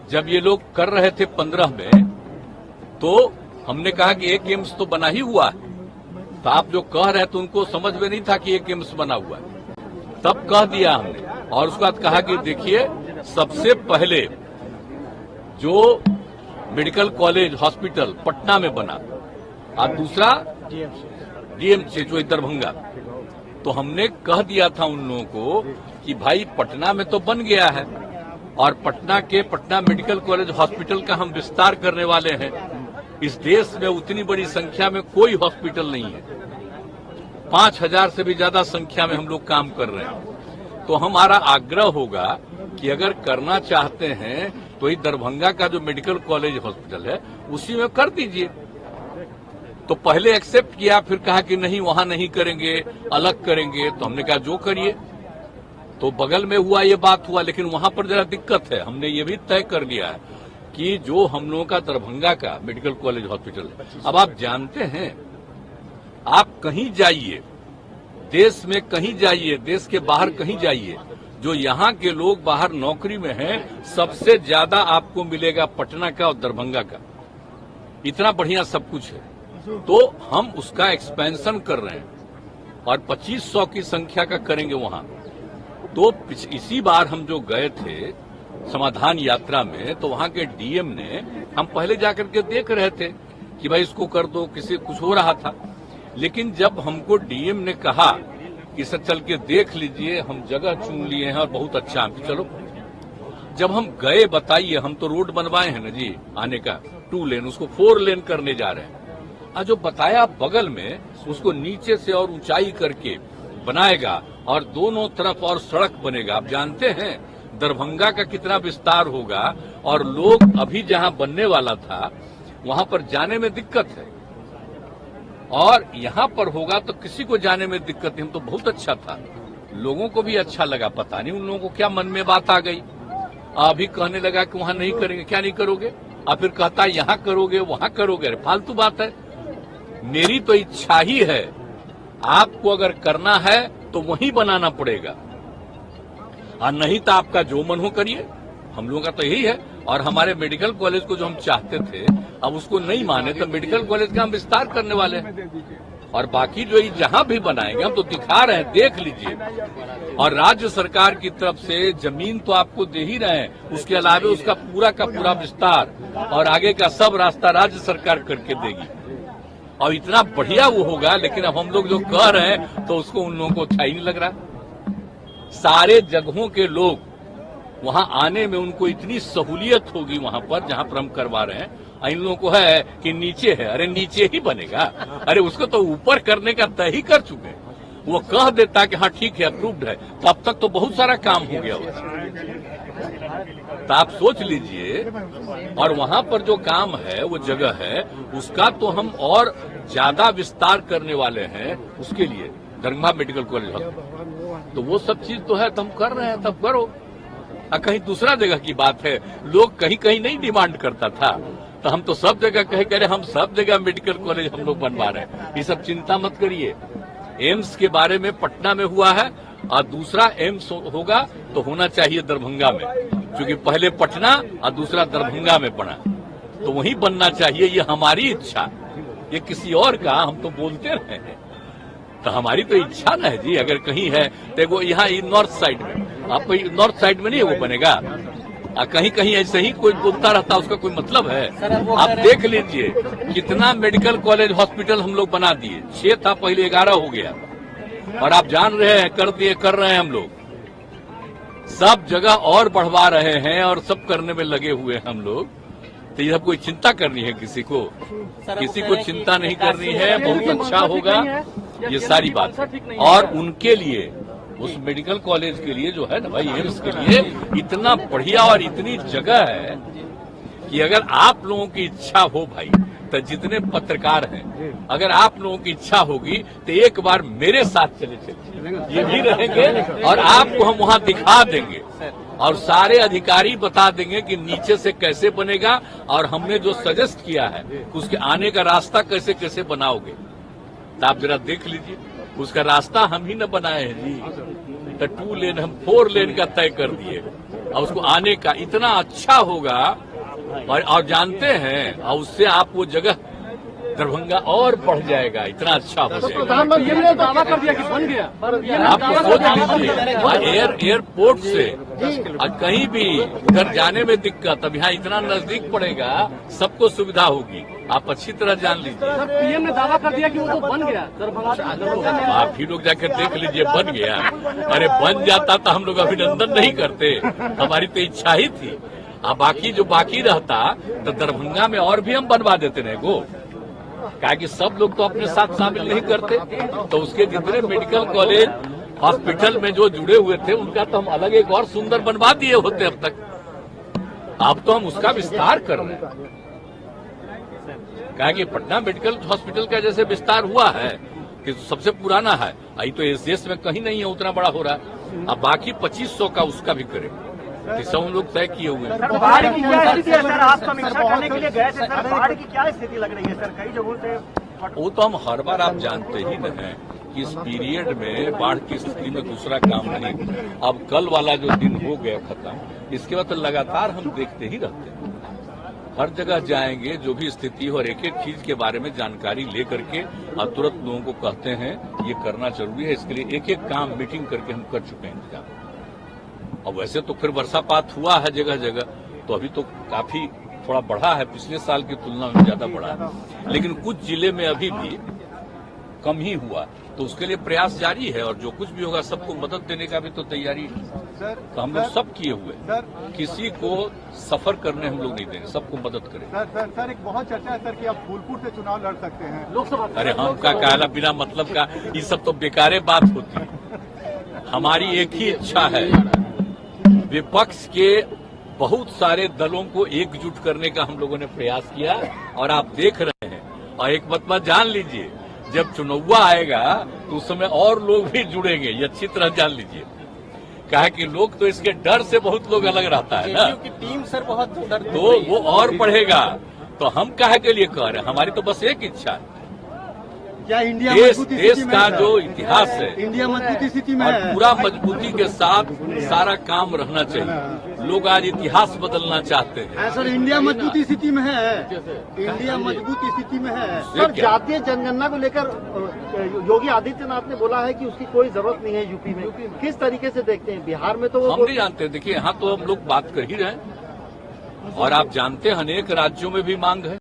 जब ये लोग कर रहे थे 15 में, तो हमने कहा कि एक एम्स तो बना ही हुआ है। तो आप जो कह रहे थे उनको समझ में नहीं था कि एक एम्स बना हुआ है, तब कह दिया हमने। और उसके बाद कहा कि देखिए, सबसे पहले जो मेडिकल कॉलेज हॉस्पिटल पटना में बना और दूसरा डीएमसी जो दरभंगा, तो हमने कह दिया था उन लोगों को कि भाई पटना में तो बन गया है और पटना मेडिकल कॉलेज हॉस्पिटल का हम विस्तार करने वाले हैं। इस देश में उतनी बड़ी संख्या में कोई हॉस्पिटल नहीं है, 5000 से भी ज्यादा संख्या में हम लोग काम कर रहे हैं। तो हमारा आग्रह होगा कि अगर करना चाहते हैं तो ये दरभंगा का जो मेडिकल कॉलेज हॉस्पिटल है उसी में कर दीजिए। तो पहले एक्सेप्ट किया, फिर कहा कि नहीं वहां नहीं करेंगे, अलग करेंगे। तो हमने कहा जो करिए। तो बगल में हुआ ये बात हुआ, लेकिन वहां पर जरा दिक्कत है। हमने ये भी तय कर लिया है कि जो हम लोगों का दरभंगा का मेडिकल कॉलेज हॉस्पिटल है, अब आप जानते हैं, आप कहीं जाइए, देश में कहीं जाइए, देश के बाहर कहीं जाइए, जो यहाँ के लोग बाहर नौकरी में हैं, सबसे ज्यादा आपको मिलेगा पटना का और दरभंगा का। इतना बढ़िया सब कुछ है। तो हम उसका एक्सपेंशन कर रहे हैं और 2500 की संख्या का करेंगे वहां। तो इसी बार हम जो गए थे समाधान यात्रा में, तो वहां के डीएम ने, हम पहले जाकर के देख रहे थे कि भाई इसको कर दो, किसी कुछ हो रहा था। लेकिन जब हमको डीएम ने कहा कि सर चल के देख लीजिए, हम जगह चुन लिए हैं और बहुत अच्छा है, चलो। जब हम गए, बताइए, हम तो रोड बनवाए हैं ना जी आने का, 2 लेन, उसको 4 लेन करने जा रहे हैं। जो बताया बगल में, उसको नीचे से और ऊंचाई करके बनाएगा और दोनों तरफ और सड़क बनेगा। आप जानते हैं दरभंगा का कितना विस्तार होगा, और लोग अभी जहां बनने वाला था वहां पर जाने में दिक्कत है, और यहां पर होगा तो किसी को जाने में दिक्कत नहीं। हम तो बहुत अच्छा था, लोगों को भी अच्छा लगा। पता नहीं उन लोगों को क्या मन में बात आ गई, अभी कहने लगा कि वहां नहीं करेंगे। क्या नहीं करोगे? और फिर कहता यहां करोगे वहां करोगे। अरे फालतू बात है। मेरी तो इच्छा ही है, आपको अगर करना है तो वहीं बनाना पड़ेगा, और नहीं तो आपका जो मन हो करिए। हम लोगों का तो यही है। और हमारे मेडिकल कॉलेज को जो हम चाहते थे, अब उसको नहीं माने तो मेडिकल कॉलेज का हम विस्तार करने वाले हैं। और बाकी जो जहां भी बनाएंगे हम तो दिखा रहे हैं, देख लीजिए। और राज्य सरकार की तरफ से जमीन तो आपको दे ही रहे हैं, उसके अलावा उसका पूरा का पूरा विस्तार और आगे का सब रास्ता राज्य सरकार करके देगी, और इतना बढ़िया वो होगा। लेकिन अब हम लोग जो कह रहे हैं तो उसको उन लोगों को अच्छा ही नहीं लग रहा। सारे जगहों के लोग वहां आने में उनको इतनी सहूलियत होगी वहां पर जहां पर हम करवा रहे हैं। इन लोगों को है कि नीचे है, अरे नीचे ही बनेगा, अरे उसको तो ऊपर करने का तय ही कर चुके हैं। वो कह देता कि हाँ ठीक है, अप्रूव्ड है, तो अब तक तो बहुत सारा काम हो गया होगा। तो आप सोच लीजिए। और वहां पर जो काम है, वो जगह है, उसका तो हम और ज्यादा विस्तार करने वाले हैं। उसके लिए दरभंगा मेडिकल कॉलेज हॉस्पिटल, तो वो सब चीज तो है, तो हम कर रहे हैं, तब करो। कहीं दूसरा जगह की बात है, लोग कहीं कहीं नहीं डिमांड करता था, तो हम तो सब जगह कह रहे, हम सब जगह मेडिकल कॉलेज हम लोग बनवा रहे हैं। ये सब चिंता मत करिए। एम्स के बारे में पटना में हुआ है, और दूसरा एम्स होगा तो होना चाहिए दरभंगा में, क्योंकि पहले पटना और दूसरा दरभंगा में बना, तो वहीं बनना चाहिए। ये हमारी इच्छा, ये किसी और का हम तो बोलते रहे हैं, तो हमारी तो इच्छा ना है जी। अगर कहीं है तो यहाँ नॉर्थ साइड में, आपको नॉर्थ साइड में नहीं है वो बनेगा, कहीं कहीं ऐसे ही कोई बोलता रहता, उसका कोई मतलब है? आप देख लीजिए कितना मेडिकल कॉलेज हॉस्पिटल हम लोग बना दिए। 6 था पहले, 11 हो गया, और आप जान रहे हैं कर रहे हैं हम लोग, सब जगह और बढ़वा रहे हैं और सब करने में लगे हुए हैं हम लोग। तो ये सब कोई चिंता करनी है किसी को? किसी को चिंता नहीं करनी है। बहुत अच्छा होगा ये सारी बात। और उनके लिए, उस मेडिकल कॉलेज के लिए जो है ना भाई, एम्स के लिए इतना बढ़िया और इतनी जगह है कि अगर आप लोगों की इच्छा हो भाई, तो जितने पत्रकार हैं, अगर आप लोगों की इच्छा होगी तो एक बार मेरे साथ चले ये भी रहेंगे, और आपको हम वहां दिखा देंगे, और सारे अधिकारी बता देंगे कि नीचे से कैसे बनेगा, और हमने जो सजेस्ट किया है उसके आने का रास्ता कैसे कैसे बनाओगे। तो आप जरा देख लीजिए, उसका रास्ता हम ही न बनाए हैं जी। तो 2 लेन हम 4 लेन का तय कर दिए, और उसको आने का इतना अच्छा होगा और जानते हैं, और उससे आप वो जगह दरभंगा और बढ़ जाएगा, इतना अच्छा हो जाएगा। प्रधानमंत्री ने दावा कर दिया कि बन गया। आप सोच लीजिए, एयरपोर्ट से कहीं भी उधर जाने में दिक्कत, अब यहाँ इतना नजदीक पड़ेगा, सबको सुविधा होगी, आप अच्छी तरह जान लीजिए। पीएम ने दावा कर दिया कि वो तो बन गया दरभंगा। आप ही लोग जाकर देख लीजिए, बन गया। अरे बन जाता तो हम लोग अभिनंदन नहीं करते, हमारी तो इच्छा ही थी। अब बाकी जो बाकी रहता तो दरभंगा में और भी हम बनवा देते रहे गो, कहा कि सब लोग तो अपने साथ शामिल नहीं करते, तो उसके जितने मेडिकल कॉलेज हॉस्पिटल में जो जुड़े हुए थे उनका तो हम अलग एक और सुंदर बनवा दिए होते अब तक। अब तो हम उसका विस्तार कर रहे हैं। कहा कि पटना मेडिकल हॉस्पिटल का जैसे विस्तार हुआ है कि सबसे पुराना है, अभी तो इस देश में कहीं नहीं है उतना बड़ा हो रहा है। अब बाकी 2500 का उसका भी करेंगे, सब हम लोग तय किए हुए हैं। बाढ़ की क्या स्थिति है सर? आप समीक्षा करने के लिए गए थे सर, बाढ़ की क्या स्थिति लग रही है सर? कई जगहों से वो तो हम हर बार आप जानते ही न हैं कि इस पीरियड में बाढ़ की स्थिति में दूसरा काम नहीं। अब कल वाला जो दिन हो गया खत्म, इसके बाद तो लगातार हम देखते ही रहते हैं, हर जगह जाएंगे, जो भी स्थिति हो और एक एक चीज के बारे में जानकारी लेकर के और तुरंत लोगों को कहते हैं ये करना जरूरी है। इसके लिए एक एक काम मीटिंग करके हम कर चुके हैं इंतजाम। और वैसे तो फिर वर्षापात हुआ है जगह जगह, तो अभी तो काफी थोड़ा बढ़ा है, पिछले साल की तुलना में ज्यादा बढ़ा है, लेकिन कुछ जिले में अभी भी कम ही हुआ, तो उसके लिए प्रयास जारी है और जो कुछ भी होगा सबको मदद देने का भी तो तैयारी है। तो हम लोग सब किए हुए, किसी को सफर करने हम लोग नहीं देंगे, सबको मदद करेंगे। सर एक बहुत चर्चा है सर कि आप फूलपुर से चुनाव लड़ सकते हैं लोकसभा। अरे हम का कहना बिना मतलब का, ये सब तो बेकारे बात होती है। हमारी एक ही इच्छा है, विपक्ष के बहुत सारे दलों को एकजुट करने का हम लोगों ने प्रयास किया और आप देख रहे हैं। और एक बात जान लीजिए, जब चुनाव आएगा तो उस समय और लोग भी जुड़ेंगे, ये अच्छी तरह जान लीजिए। कहा कि लोग तो इसके डर से बहुत लोग अलग रहता है ना, टीम सर बहुत तो वो और बढ़ेगा। तो हम काहे के लिए कह रहे हैं, हमारी तो बस एक इच्छा है, क्या इंडिया देश का जो इतिहास है इंडिया मजबूती स्थिति में और है? पूरा मजबूती के साथ सारा काम रहना चाहिए। लोग आज इतिहास बदलना चाहते हैं। सर इंडिया मजबूती स्थिति में है, इंडिया मजबूती स्थिति में है। सर जातीय जनगणना को लेकर योगी आदित्यनाथ ने बोला है कि उसकी कोई जरूरत नहीं है यूपी में। किस तरीके से देखते हैं? बिहार में तो हम नहीं जानते। देखिए यहाँ तो हम लोग बात कर ही रहे हैं और आप जानते हैं अनेक राज्यों में भी मांग है।